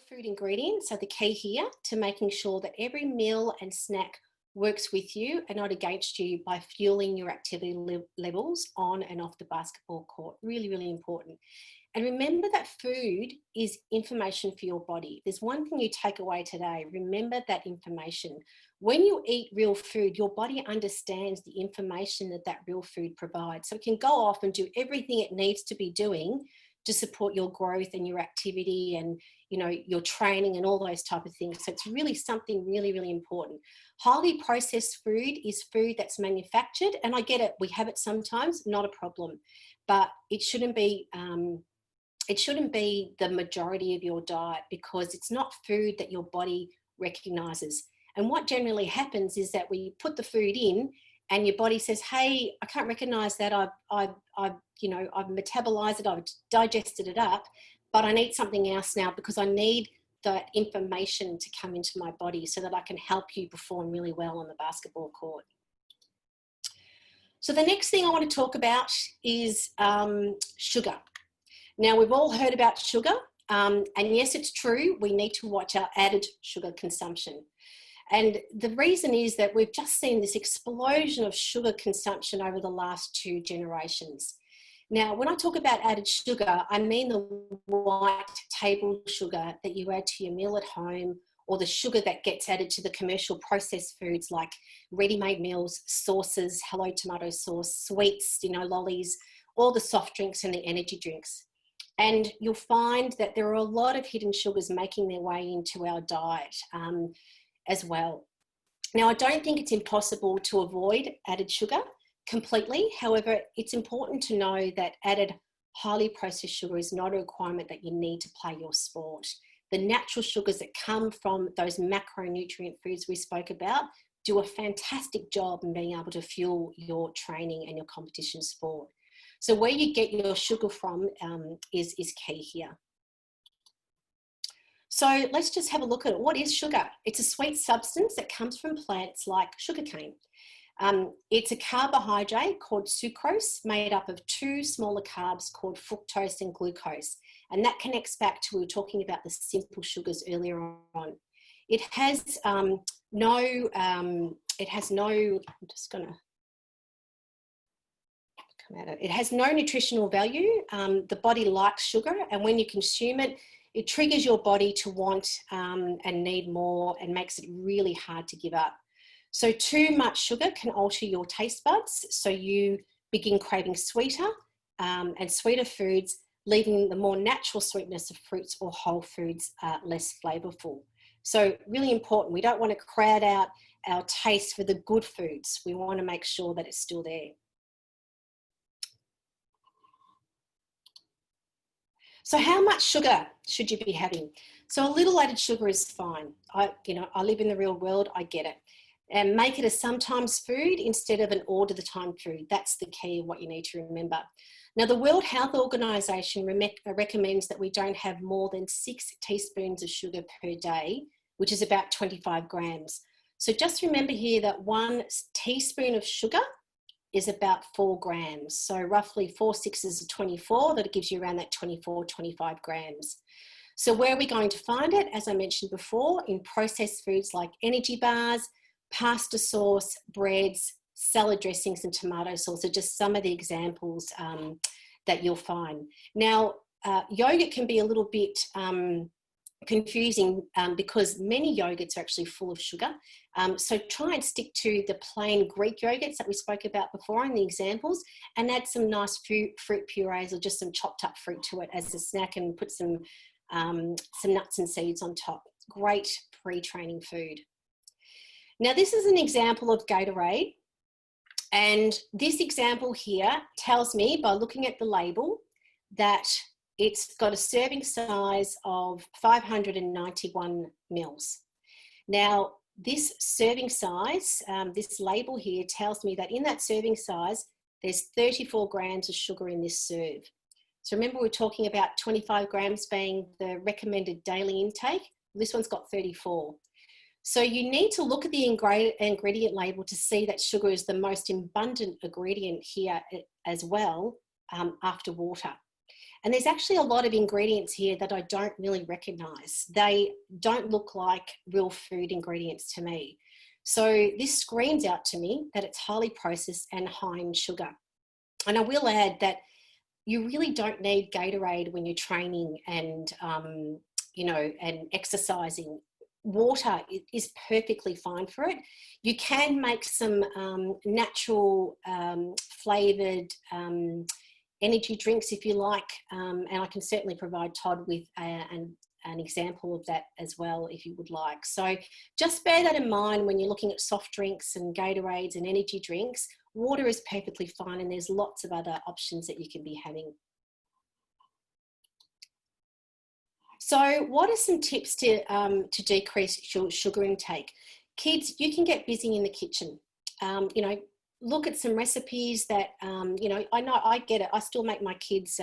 food ingredients are the key here to making sure that every meal and snack works with you and not against you by fueling your activity levels on and off the basketball court. Really, really important. And remember that food is information for your body. There's one thing you take away today. Remember that information. When you eat real food, your body understands the information that that real food provides. So it can go off and do everything it needs to be doing to support your growth and your activity and, you know, your training and all those type of things. So it's really something really, really important. Highly processed food is food that's manufactured, and I get it, we have it sometimes, not a problem, but it shouldn't be the majority of your diet, because it's not food that your body recognizes. And what generally happens is that we put the food in and your body says, hey, I can't recognize that. I've metabolized it, I've digested it up, but I need something else now because I need that information to come into my body so that I can help you perform really well on the basketball court. So the next thing I want to talk about is sugar. Now, we've all heard about sugar, and yes, it's true, we need to watch our added sugar consumption. And the reason is that we've just seen this explosion of sugar consumption over the last 2 generations. Now, when I talk about added sugar, I mean the white table sugar that you add to your meal at home, or the sugar that gets added to the commercial processed foods like ready-made meals, sauces, hello tomato sauce, sweets, lollies, all the soft drinks and the energy drinks. And you'll find that there are a lot of hidden sugars making their way into our diet as well. Now, I don't think it's impossible to avoid added sugar completely. However, it's important to know that added highly processed sugar is not a requirement that you need to play your sport. The natural sugars that come from those macronutrient foods we spoke about do a fantastic job in being able to fuel your training and your competition sport. So where you get your sugar from is key here. So let's just have a look at it. What is sugar? It's a sweet substance that comes from plants like sugarcane. It's a carbohydrate called sucrose, made up of 2 smaller carbs called fructose and glucose. And that connects back to, we were talking about the simple sugars earlier on. It has it has no nutritional value. The body likes sugar, and when you consume it, it triggers your body to want and need more and makes it really hard to give up. So too much sugar can alter your taste buds, so you begin craving sweeter and sweeter foods, leaving the more natural sweetness of fruits or whole foods less flavourful. So really important, we don't want to crowd out our taste for the good foods. We want to make sure that it's still there. So how much sugar should you be having? So a little added sugar is fine. I live in the real world, I get it. And make it a sometimes food instead of an all the time food. That's the key of what you need to remember. Now, the World Health Organization recommends that we don't have more than 6 teaspoons of sugar per day, which is about 25 grams. So just remember here that 1 teaspoon of sugar is about 4 grams. So roughly 4 sixes are 24, that gives you around that 24, 25 grams. So where are we going to find it? As I mentioned before, in processed foods like energy bars, pasta sauce, breads, salad dressings and tomato sauce are just some of the examples that you'll find. Now, yogurt can be a little bit confusing because many yogurts are actually full of sugar. So try and stick to the plain Greek yogurts that we spoke about before in the examples, and add some nice fruit purees or just some chopped up fruit to it as a snack, and put some nuts and seeds on top. Great pre-training food. Now, this is an example of Gatorade, and this example here tells me by looking at the label that it's got a serving size of 591 mils. Now, this serving size, this label here tells me that in that serving size, there's 34 grams of sugar in this serve. So remember, we're talking about 25 grams being the recommended daily intake. This one's got 34. So you need to look at the ingredient label to see that sugar is the most abundant ingredient here as well, after water. And there's actually a lot of ingredients here that I don't really recognize. They don't look like real food ingredients to me. So this screams out to me that it's highly processed and high in sugar. And I will add that you really don't need Gatorade when you're training and, and exercising. Water is perfectly fine for it. You can make some natural flavoured energy drinks if you like, and I can certainly provide Todd with an example of that as well if you would like. So just bear that in mind when you're looking at soft drinks and Gatorades and energy drinks. Water is perfectly fine, and there's lots of other options that you can be having. So what are some tips to decrease your sugar intake? Kids, you can get busy in the kitchen. Look at some recipes that, I know I get it. I still make my kids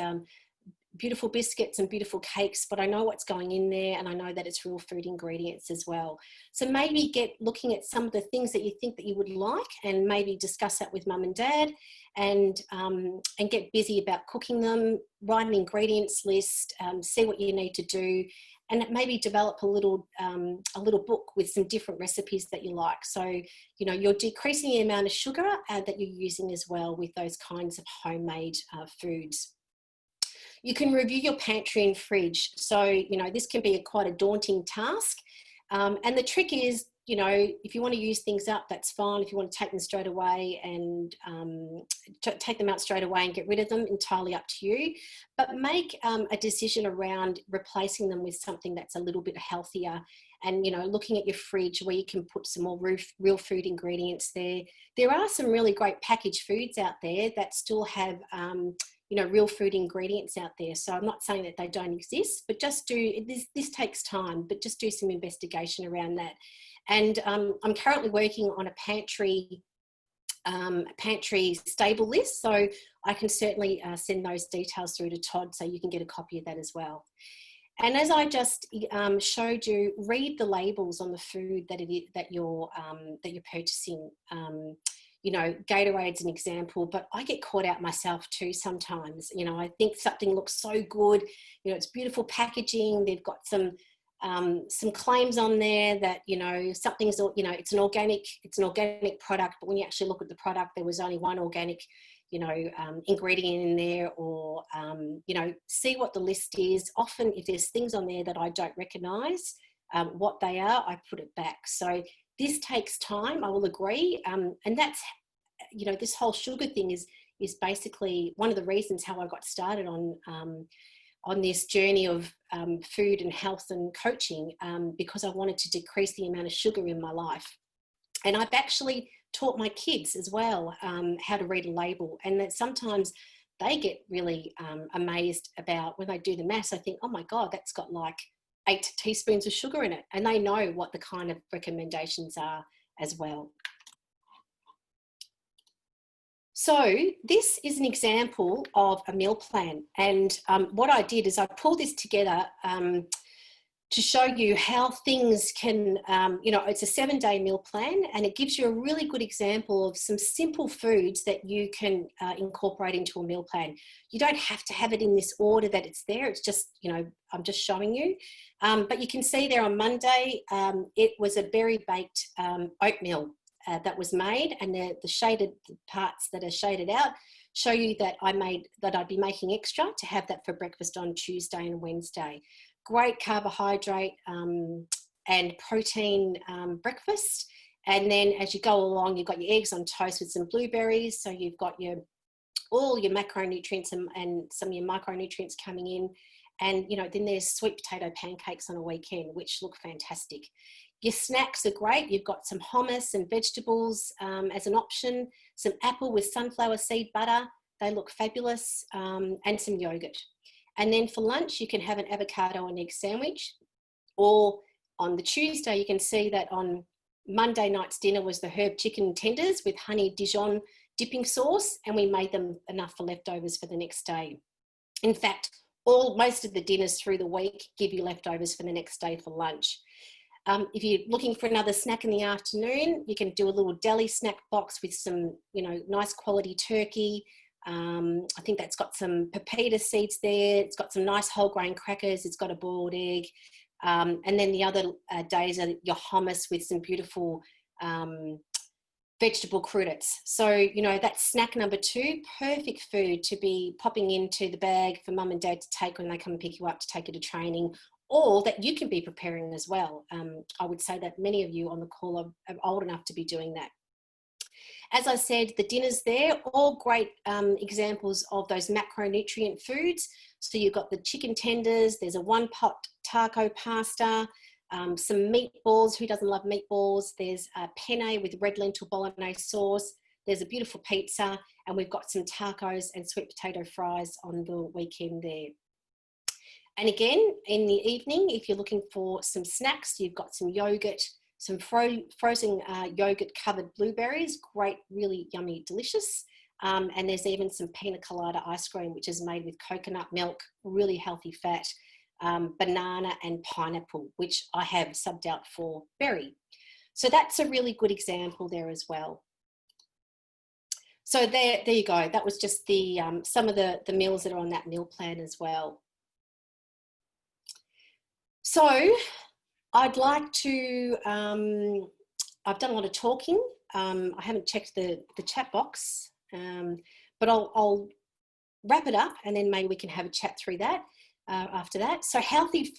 beautiful biscuits and beautiful cakes, but I know what's going in there, and I know that it's real food ingredients as well. So maybe looking at some of the things that you think that you would like, and maybe discuss that with mum and dad, and get busy about cooking them, write an ingredients list, see what you need to do, and maybe develop a little book with some different recipes that you like. So, you're decreasing the amount of sugar that you're using as well with those kinds of homemade foods. You can review your pantry and fridge. So, this can be quite a daunting task. And the trick is, if you want to use things up, that's fine. If you want to take them straight away and take them out straight away and get rid of them, entirely up to you. But make a decision around replacing them with something that's a little bit healthier. And, looking at your fridge where you can put some more real food ingredients there. There are some really great packaged foods out there that still have real food ingredients out there. So I'm not saying that they don't exist, but just this takes time, but just do some investigation around that. And I'm currently working on a pantry stable list, so I can certainly send those details through to Todd so you can get a copy of that as well. And as I just showed you, read the labels on the food that you're purchasing. Gatorade's an example, but I get caught out myself too sometimes. I think something looks so good. It's beautiful packaging. They've got some claims on there that, something's, it's an organic product, but when you actually look at the product, there was only one organic, ingredient in there, or, see what the list is. Often if there's things on there that I don't recognize what they are, I put it back. So this takes time, I will agree. And that's, this whole sugar thing is basically one of the reasons how I got started on this journey of food and health and coaching, because I wanted to decrease the amount of sugar in my life. And I've actually taught my kids as well how to read a label, and that sometimes they get really amazed about when they do the maths. I think, oh my God, that's got like 8 teaspoons of sugar in it, and they know what the kind of recommendations are as well. So this is an example of a meal plan, and what I did is I pulled this together to show you how things can, it's a 7-day meal plan, and it gives you a really good example of some simple foods that you can incorporate into a meal plan. You don't have to have it in this order that it's there. It's just, I'm just showing you. But you can see there on Monday, it was a berry baked oatmeal that was made, and the shaded parts that are shaded out show you that I'd be making extra to have that for breakfast on Tuesday and Wednesday. Great carbohydrate and protein breakfast. And then as you go along, you've got your eggs on toast with some blueberries. So you've got all your macronutrients and some of your micronutrients coming in. And, then there's sweet potato pancakes on a weekend, which look fantastic. Your snacks are great. You've got some hummus and vegetables as an option, some apple with sunflower seed butter. They look fabulous, and some yogurt. And then for lunch, you can have an avocado and egg sandwich. Or on the Tuesday, you can see that on Monday night's dinner was the herb chicken tenders with honey Dijon dipping sauce, and we made them enough for leftovers for the next day. In fact, most of the dinners through the week give you leftovers for the next day for lunch. If you're looking for another snack in the afternoon, you can do a little deli snack box with some, nice quality turkey, I think that's got some pepita seeds there. It's got some nice whole grain crackers. It's got a boiled egg. And then the other days are your hummus with some beautiful vegetable crudités. So, you know, that's snack number 2, perfect food to be popping into the bag for mum and dad to take when they come and pick you up to take you to training, or that you can be preparing as well. I would say that many of you on the call are old enough to be doing that. As I said, the dinners there, all great examples of those macronutrient foods. So you've got the chicken tenders, there's a 1-pot taco pasta, some meatballs. Who doesn't love meatballs? There's a penne with red lentil bolognese sauce. There's a beautiful pizza, and we've got some tacos and sweet potato fries on the weekend there. And again, in the evening, if you're looking for some snacks, you've got some yogurt, some frozen yogurt covered blueberries, great, really yummy, delicious. And there's even some pina colada ice cream, which is made with coconut milk, really healthy fat, banana and pineapple, which I have subbed out for berry. So that's a really good example there as well. So there you go. That was just the some of the meals that are on that meal plan as well. So I'd like to, I've done a lot of talking. I haven't checked the chat box, but I'll wrap it up and then maybe we can have a chat through that after that. So healthy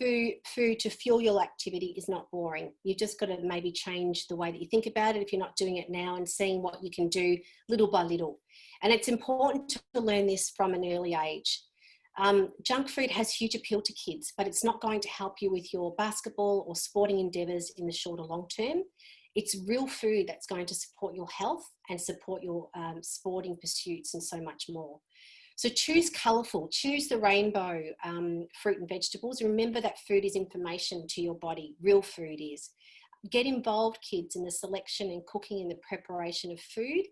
food to fuel your activity is not boring. You've just got to maybe change the way that you think about it if you're not doing it now, and seeing what you can do little by little. And it's important to learn this from an early age. Junk food has huge appeal to kids, but it's not going to help you with your basketball or sporting endeavours in the short or long term. It's real food that's going to support your health and support your sporting pursuits and so much more. So choose colourful, choose the rainbow fruit and vegetables. Remember that food is information to your body, real food is. Get involved, kids, in the selection and cooking and the preparation of food.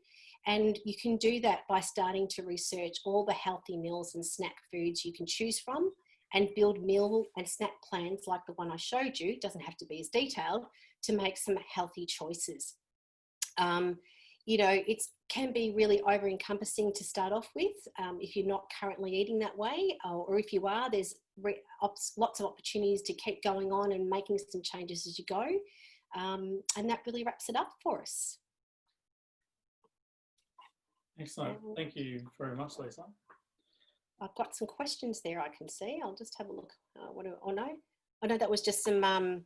And you can do that by starting to research all the healthy meals and snack foods you can choose from, and build meal and snack plans like the one I showed you. It doesn't have to be as detailed, to make some healthy choices. You know, it can be really over-encompassing to start off with if you're not currently eating that way, or if you are, there's lots of opportunities to keep going on and making some changes as you go. And that really wraps it up for us. Excellent. Thank you very much, Lisa. I've got some questions there I can see. I'll just have a look. I know that was just some,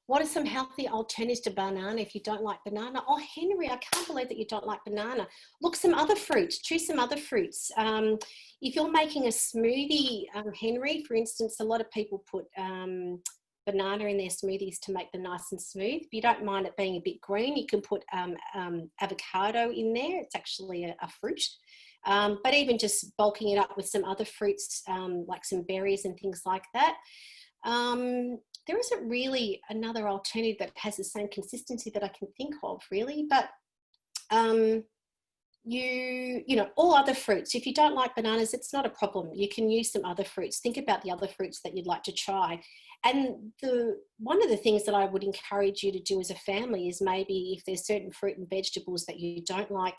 what are some healthy alternatives to banana if you don't like banana? Oh, Henry, I can't believe that you don't like banana. Look, some other fruits. Choose some other fruits. If you're making a smoothie, Henry, for instance, a lot of people put banana in their smoothies to make them nice and smooth. If you don't mind it being a bit green, you can put avocado in there. It's actually a fruit. But even just bulking it up with some other fruits, like some berries and things like that. There isn't really another alternative that has the same consistency that I can think of, really. But you know, all other fruits. If you don't like bananas, it's not a problem. You can use some other fruits. Think about the other fruits that you'd like to try. And one of the things that I would encourage you to do as a family is, maybe if there's certain fruit and vegetables that you don't like,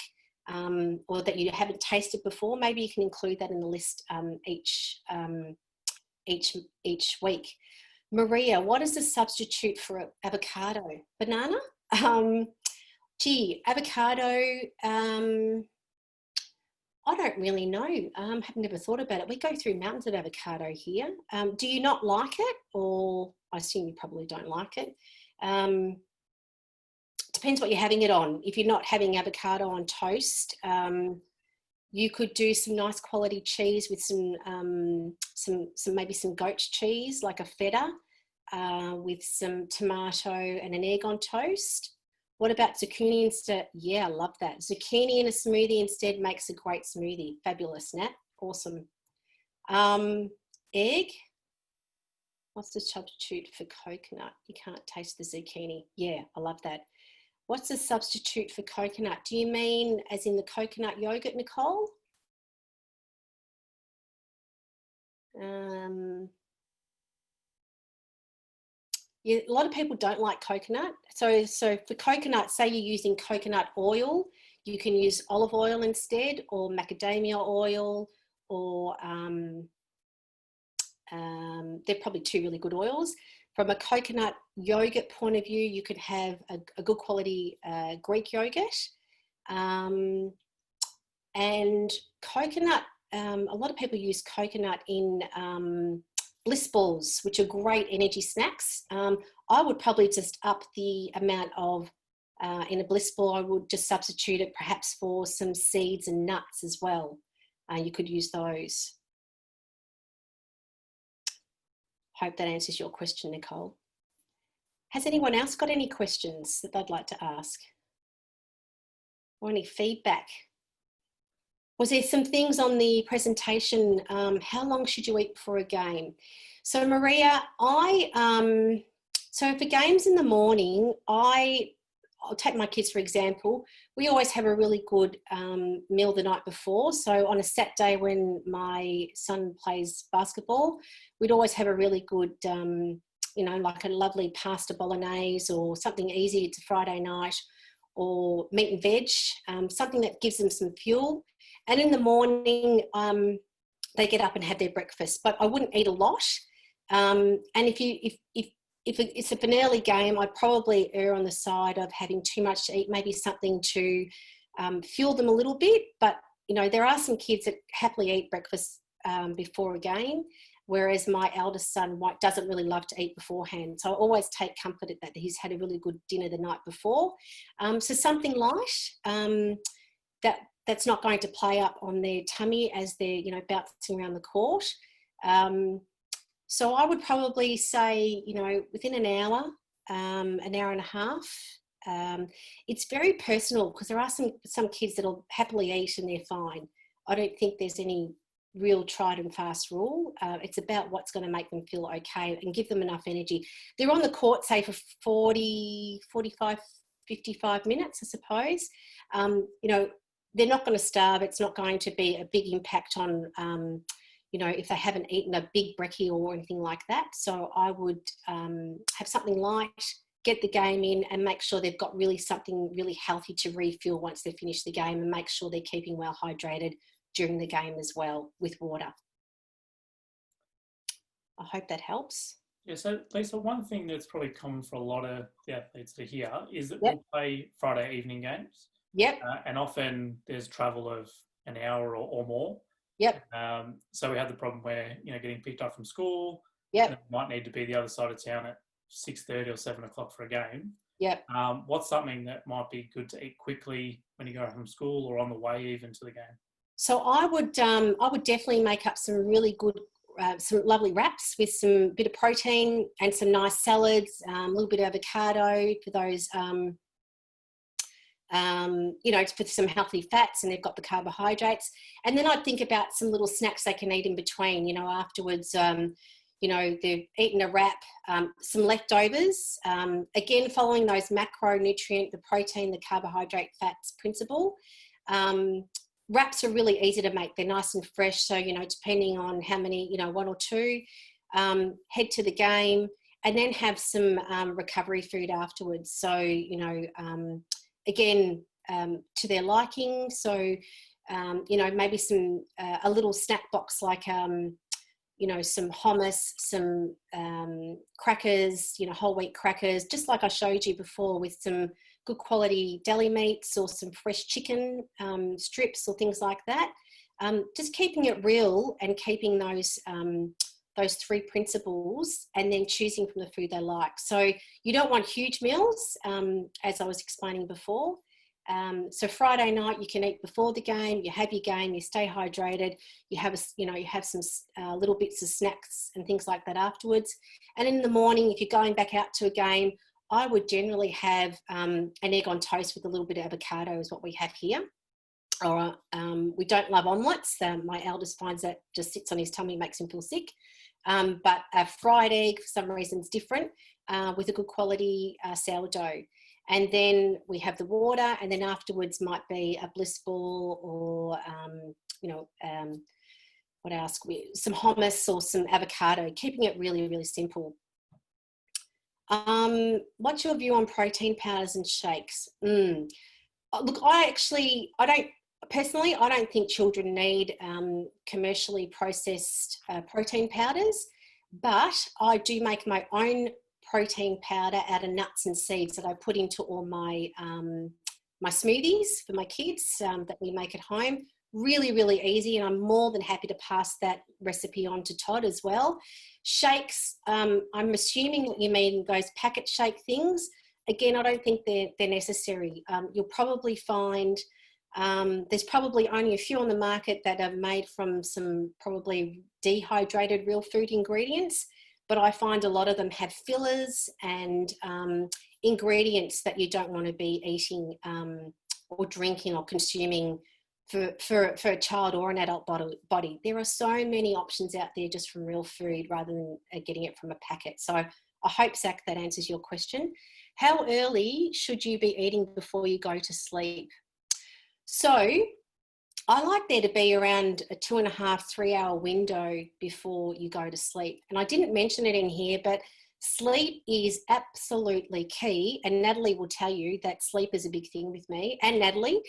or that you haven't tasted before, maybe you can include that in the list each week. Maria, what is the substitute for avocado? Banana? Gee, avocado, I don't really know. I've never thought about it. We go through mountains of avocado here. Do you not like it? Or I assume you probably don't like it. Depends what you're having it on. If you're not having avocado on toast, you could do some nice quality cheese with maybe some goat cheese, like a feta, with some tomato and an egg on toast. What about zucchini instead? Yeah, I love that. Zucchini in a smoothie instead makes a great smoothie. Fabulous, Nat. Awesome. Egg. What's the substitute for coconut? You can't taste the zucchini. Yeah, I love that. What's the substitute for coconut? Do you mean as in the coconut yogurt, Nicole? Yeah, a lot of people don't like coconut. So for coconut, say you're using coconut oil, You can use olive oil instead, or macadamia oil, or they're probably two really good oils. From a coconut yogurt point of view, you could have a good quality Greek yogurt. And coconut, a lot of people use coconut in bliss balls, which are great energy snacks. I would probably just up the amount of, in a bliss ball, I would just substitute it perhaps for some seeds and nuts as well. You could use those. Hope that answers your question, Nicole. Has anyone else got any questions that they'd like to ask? Or any feedback? Was there some things on the presentation? How long should you eat before a game? So Maria, so for games in the morning, I'll take my kids for example. We always have a really good meal the night before. So on a Saturday when my son plays basketball, we'd always have a really good, like a lovely pasta bolognese or something easy. It's a Friday night, or meat and veg, something that gives them some fuel. And in the morning, they get up and have their breakfast. But I wouldn't eat a lot. And if it's an early game, I'd probably err on the side of having too much to eat, maybe something to fuel them a little bit. But, there are some kids that happily eat breakfast before a game, whereas my eldest son doesn't really love to eat beforehand. So I always take comfort that he's had a really good dinner the night before. So something light that's not going to play up on their tummy as they're, bouncing around the court. So I would probably say, within an hour and a half. It's very personal because there are some kids that'll happily eat and they're fine. I don't think there's any real tried and fast rule. It's about what's going to make them feel okay and give them enough energy. They're on the court, say, for 40, 45, 55 minutes, I suppose. They're not going to starve. It's not going to be a big impact on, if they haven't eaten a big brekkie or anything like that. So I would have something light, get the game in, and make sure they've got something really healthy to refuel once they finish the game, and make sure they're keeping well hydrated during the game as well with water. I hope that helps. Yeah, so Lisa, one thing that's probably common for a lot of the athletes that are here is that Yep. we'll play Friday evening games. Yep. And often there's travel of an hour or more. Yep. So we have the problem where, getting picked up from school. Yep. And might need to be the other side of town at 6:30 or 7 o'clock for a game. Yep. What's something that might be good to eat quickly when you go from school or on the way even to the game? So I would definitely make up some really good, some lovely wraps with some bit of protein and some nice salads, a little bit of avocado for those, with some healthy fats, and they've got the carbohydrates. And then I'd think about some little snacks they can eat in between, afterwards. They've eaten a wrap, some leftovers, again, following those macronutrient, the protein, the carbohydrate, fats principle. Wraps are really easy to make. They're nice and fresh. So, depending on how many, one or two, head to the game and then have some recovery food afterwards. So, again, to their liking. So, maybe a little snack box like, some hummus, some crackers, whole wheat crackers, just like I showed you before, with some good quality deli meats or some fresh chicken strips or things like that. Just keeping it real and keeping those three principles, and then choosing from the food they like. So you don't want huge meals, as I was explaining before. So Friday night you can eat before the game. You have your game. You stay hydrated. You have some little bits of snacks and things like that afterwards. And in the morning, if you're going back out to a game, I would generally have an egg on toast with a little bit of avocado, is what we have here. Or we don't love omelettes. My eldest finds that just sits on his tummy, makes him feel sick. But a fried egg, for some reason, is different, with a good quality sourdough. And then we have the water, and then afterwards might be a bliss ball or, what else? Some hummus or some avocado, keeping it really, really simple. What's your view on protein powders and shakes? Look, I don't personally, I don't think children need commercially processed protein powders, but I do make my own protein powder out of nuts and seeds that I put into all my smoothies for my kids that we make at home. Really, really easy, and I'm more than happy to pass that recipe on to Todd as well. Shakes, I'm assuming that you mean those packet shake things. Again, I don't think they're necessary. You'll probably find there's probably only a few on the market that are made from some probably dehydrated real food ingredients, but I find a lot of them have fillers and ingredients that you don't want to be eating or drinking or consuming for a child or an adult body. There are so many options out there just from real food rather than getting it from a packet. So I hope, Zach, that answers your question. How early should you be eating before you go to sleep? So I like there to be around a 2.5, 3 hour window before you go to sleep. And I didn't mention it in here, but sleep is absolutely key. And Natalie will tell you that sleep is a big thing with me and Natalie.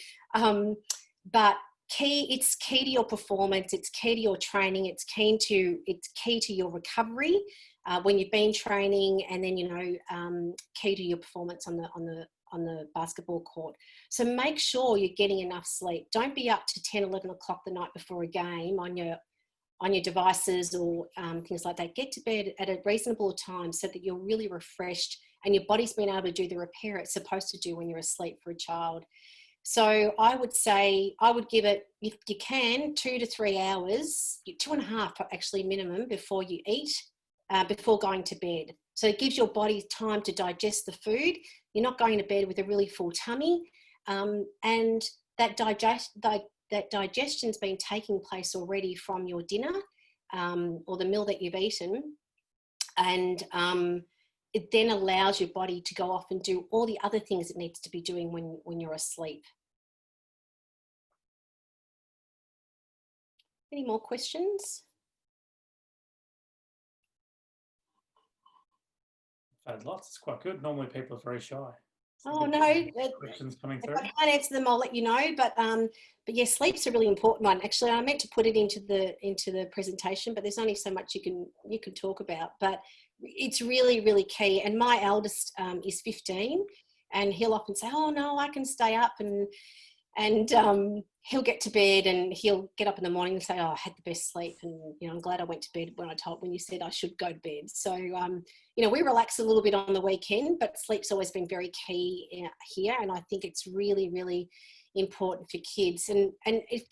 But it's key to your performance, it's key to your training, it's key to your recovery when you've been training, and then key to your performance on the basketball court. So make sure you're getting enough sleep. Don't be up to 10, 11 o'clock the night before a game on your devices or things like that. Get to bed at a reasonable time so that you're really refreshed and your body's been able to do the repair it's supposed to do when you're asleep for a child. So I would say, I would give it, if you can, 2 to 3 hours, 2.5 actually minimum before you eat, before going to bed. So it gives your body time to digest the food. You're not going to bed with a really full tummy, and that digestion's been taking place already from your dinner or the meal that you've eaten, and it then allows your body to go off and do all the other things it needs to be doing when you're asleep. Any more questions? I've had lots. It's quite good. Normally people are very shy. Oh no, questions coming through. If I can't answer them, I'll let you know. But yeah, sleep's a really important one. Actually, I meant to put it into the presentation, but there's only so much you can talk about. But it's really, really key. And my eldest is 15, and he'll often say, "Oh no, I can stay up," and he'll get to bed and he'll get up in the morning and say, "Oh, I had the best sleep, and I'm glad I went to bed when you said I should go to bed." So we relax a little bit on the weekend, but sleep's always been very key here, and I think it's really, really important for kids. And if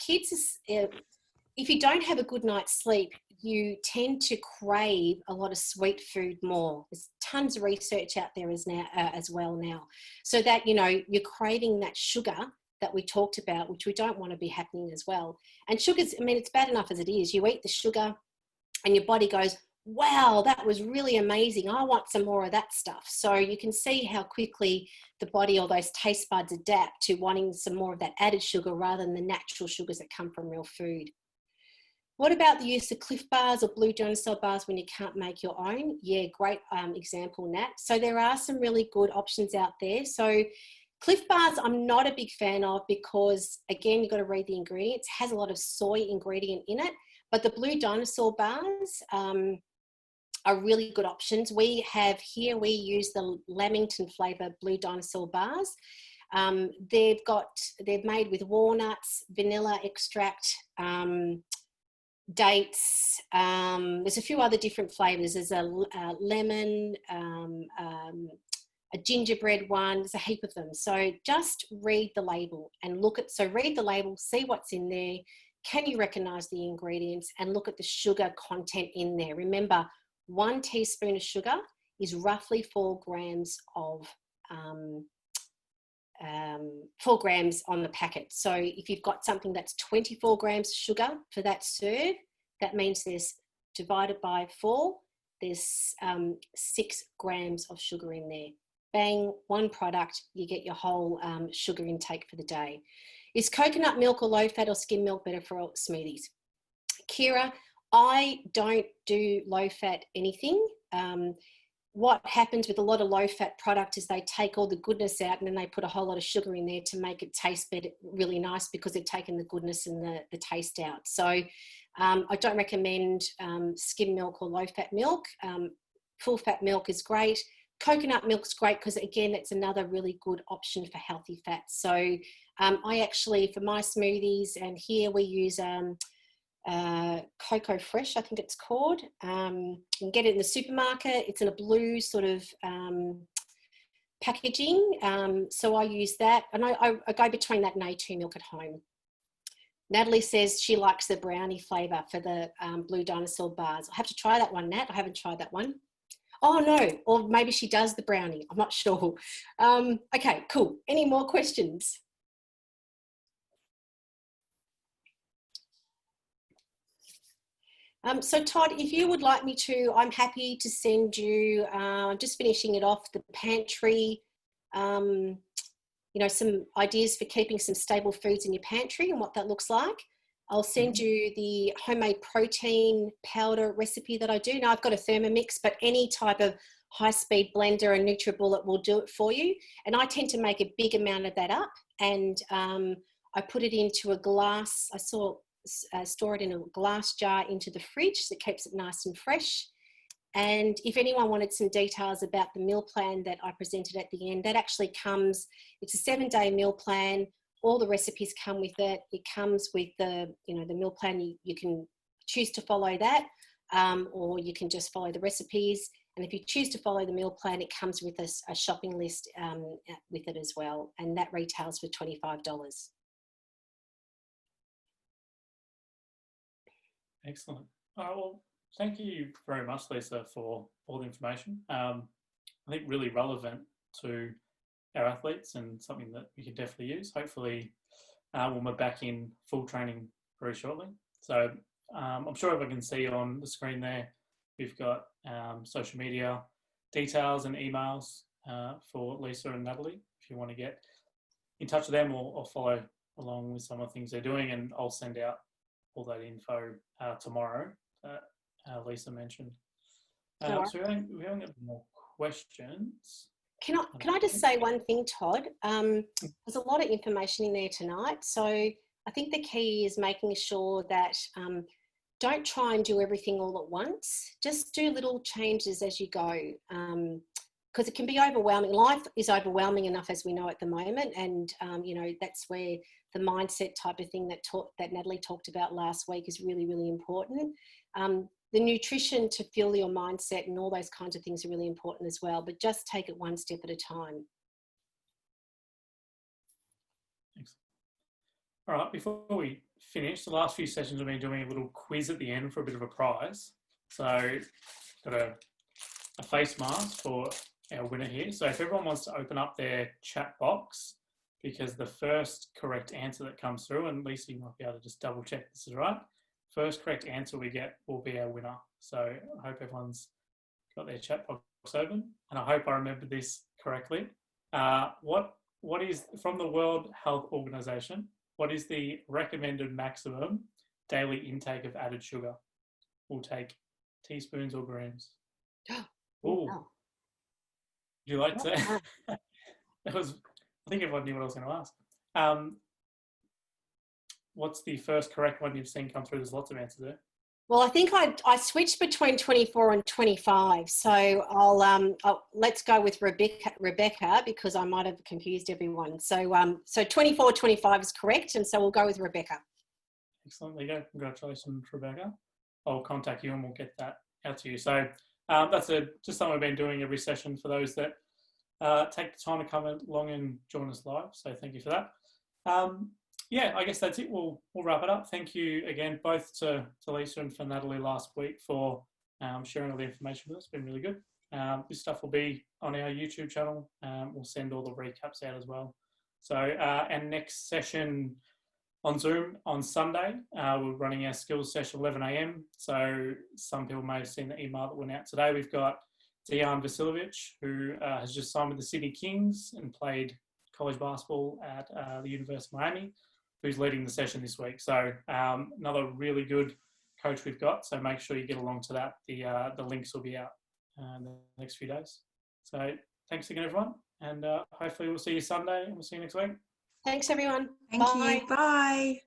you don't have a good night's sleep, you tend to crave a lot of sweet food more. There's tons of research out there as well now, so that you're craving that sugar that we talked about, which we don't want to be happening as well. And sugars, it's bad enough as it is. You eat the sugar and your body goes, "Wow, that was really amazing. I want some more of that stuff." So you can see how quickly the body or those taste buds adapt to wanting some more of that added sugar rather than the natural sugars that come from real food. What about the use of Cliff Bars or Blue Dinosaur bars when you can't make your own? Yeah, great example, Nat. So there are some really good options out there. So Cliff Bars I'm not a big fan of because, again, you've got to read the ingredients. It has a lot of soy ingredient in it. But the Blue Dinosaur bars are really good options. We use the Lamington flavour Blue Dinosaur bars. They're made with walnuts, vanilla extract, dates. There's a few other different flavours. There's a lemon, a gingerbread one. There's a heap of them. So just read the label and read the label, see what's in there. Can you recognise the ingredients and look at the sugar content in there? Remember, 1 teaspoon of sugar is roughly 4 grams of 4 grams on the packet. So if you've got something that's 24 grams of sugar for that serve, that means there's divided by 4, there's 6 grams of sugar in there. Bang, 1 product, you get your whole sugar intake for the day. Is coconut milk or low fat or skim milk better for smoothies? Kira, I don't do low fat anything. what happens with a lot of low-fat product is they take all the goodness out and then they put a whole lot of sugar in there to make it taste better, really nice, because they've taken the goodness and the taste out. So I don't recommend skim milk or low-fat milk. Full-fat milk is great. Coconut milk's great because, again, it's another really good option for healthy fats. So I actually, for my smoothies, and here we use Cocoa Fresh, I think it's called. You can get it in the supermarket. It's in a blue sort of packaging. So I use that, and I go between that and A2 milk at home. Natalie says she likes the brownie flavour for the Blue Dinosaur bars. I have to try that one, Nat. I haven't tried that one. Oh, no. Or maybe she does the brownie. I'm not sure. Okay, cool. Any more questions? So Todd, if you would like me to, I'm happy to send you, just finishing it off, the pantry, you know, some ideas for keeping some stable foods in your pantry and what that looks like. I'll send you the homemade protein powder recipe that I do. Now I've got a Thermomix, but any type of high-speed blender and NutriBullet will do it for you. And I tend to make a big amount of that up, and I put it into a glass. I store it in a glass jar into the fridge, so it keeps it nice and fresh. And if anyone wanted some details about the meal plan that I presented at the end, that actually comes, it's a 7-day meal plan. All the recipes come with it. It comes with the, you know, the meal plan. You can choose to follow that, or you can just follow the recipes. And if you choose to follow the meal plan, it comes with a shopping list with it as well. And that retails for $25. Excellent. Well, thank you very much, Lisa, for all the information. I think really relevant to our athletes and something that we can definitely use. Hopefully, when we're back in full training very shortly. So I'm sure if I can see on the screen there, we've got social media details and emails for Lisa and Natalie if you want to get in touch with them or follow along with some of the things they're doing, and I'll send out all that info tomorrow that Lisa mentioned. So we haven't got more questions. Can I just say one thing, Todd? There's a lot of information in there tonight. So I think the key is making sure that don't try and do everything all at once. Just do little changes as you go, because it can be overwhelming. Life is overwhelming enough as we know at the moment, and you know, that's where the mindset type of thing that Natalie talked about last week is really, really important. The nutrition to fuel your mindset and all those kinds of things are really important as well, but just take it one step at a time. Thanks. All right, before we finish, the last few sessions I've been doing a little quiz at the end for a bit of a prize. So got a face mask for our winner here. So if everyone wants to open up their chat box, because the first correct answer that comes through, and Lisa, you might be able to just double check this is right. First correct answer we get will be our winner. So I hope everyone's got their chat box open, and I hope I remembered this correctly. What is, from the World Health Organization, what is the recommended maximum daily intake of added sugar? We'll take teaspoons or grams. Oh, wow. Would you like to? That was, I think everyone knew what I was going to ask. What's the first correct one you've seen come through? There's lots of answers there. Well, I think I switched between 24 and 25. So I'll let's go with Rebecca, because I might have confused everyone. So 24, 25 is correct. And so we'll go with Rebecca. Excellent. There you go. Congratulations, Rebecca. I'll contact you and we'll get that out to you. So that's just something I've been doing every session for those that take the time to come along and join us live. So thank you for that. Yeah, I guess that's it. We'll wrap it up. Thank you again, both to Lisa and for Natalie last week for sharing all the information with us. It's been really good. This stuff will be on our YouTube channel. We'll send all the recaps out as well. So our next session on Zoom on Sunday, we're running our skills session 11 a.m. So some people may have seen the email that went out today. We've got Dejan Vasilovic, who has just signed with the Sydney Kings and played college basketball at the University of Miami, who's leading the session this week. So another really good coach we've got. So make sure you get along to that. The links will be out in the next few days. So thanks again, everyone. And hopefully we'll see you Sunday and we'll see you next week. Thanks, everyone. Thank Bye. you. Bye.